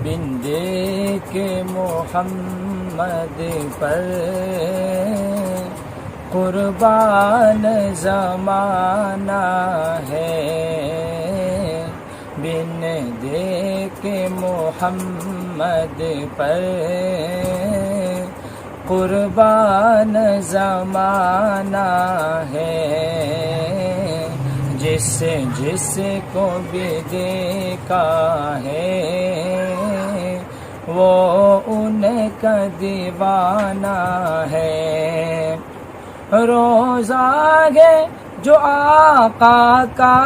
بن دیکھ محمد پر قربان زمانہ ہے، بن دیکھ محمد پر قربان زمانہ ہے، جس کو بھی دیکھا ہے وہ ان کا دیوانہ ہے۔ روزہ ہے جو آقا کا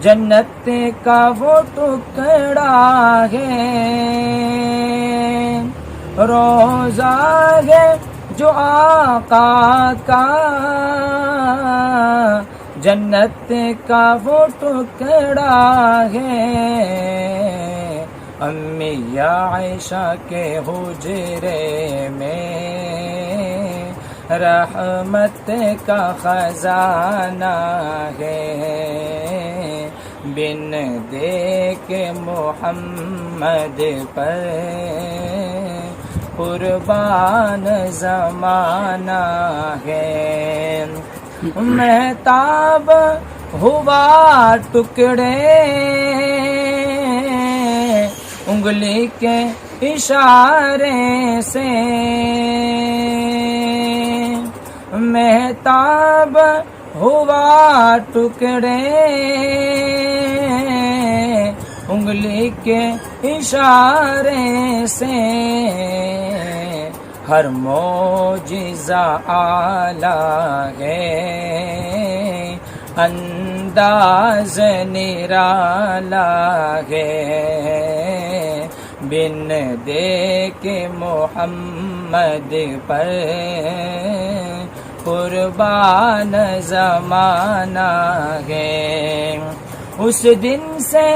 جنت کا وہ ٹکڑا ہے، روزہ ہے جو آقا کا جنت کا وہ ٹکڑا ہے۔ امی عائشہ کے حجرے میں رحمت کا خزانہ ہے، بن دیکھ محمد پر قربان زمانہ ہے۔ مہتاب ہوا ٹکڑے انگلی کے اشارے سے، مہتاب ہوا ٹکڑے انگلی کے اشارے سے، ہر معجزہ اعلیٰ ہے، انداز نرالا ہے، بن دیکھ محمد پر قربان زمانہ ہے۔ اس دن سے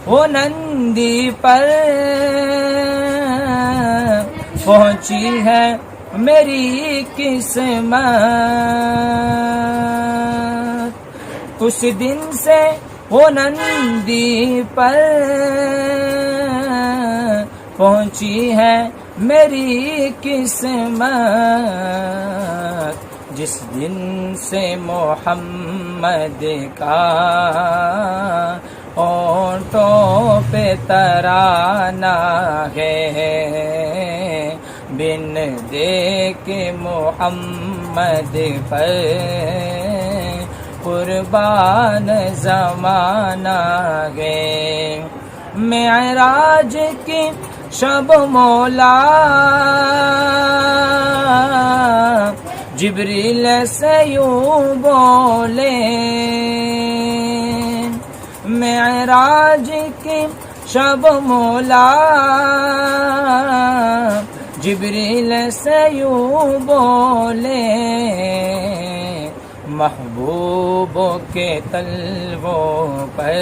وہ نندی پر پہنچی ہے میری قسمت، اس دن سے وہ نندی پر پہنچی ہے میری قسمت، جس دن سے محمد کا ہونٹوں پہ ترانہ ہے، بن دیکھ محمد پر قربان زمانہ ہے۔ معراج کی شب مولا جبریل سے یوں بولے، معراج کی شب مولا جبریل سے یوں بولے، محبوبوں کے تلووں پر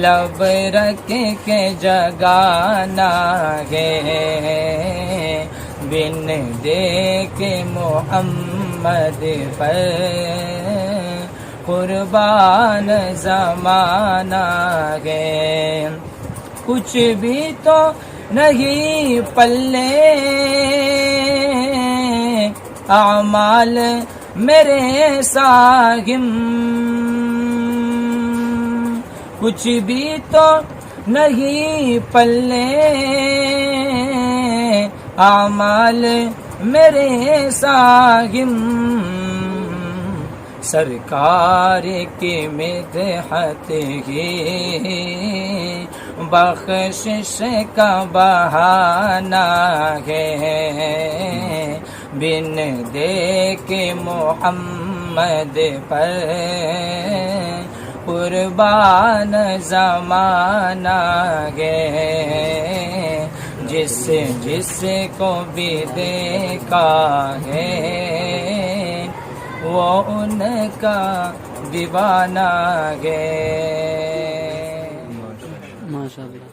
لب رکھ کے جگانا ہے، بن دیکھ محمد پر قربان زمانہ ہے۔ کچھ بھی تو نہیں پلے اعمال میرے ساہم، کچھ بھی تو نہیں پلے اعمال میرے ساہم، سرکار کی مدحت ہی بخشش کا بہانہ ہے، بن دیکھ محمد پر قربان زمانہ ہے، جس کو بھی دیکھا ہے وہ ان کا دیوانہ ہے۔ ماشاء اللہ۔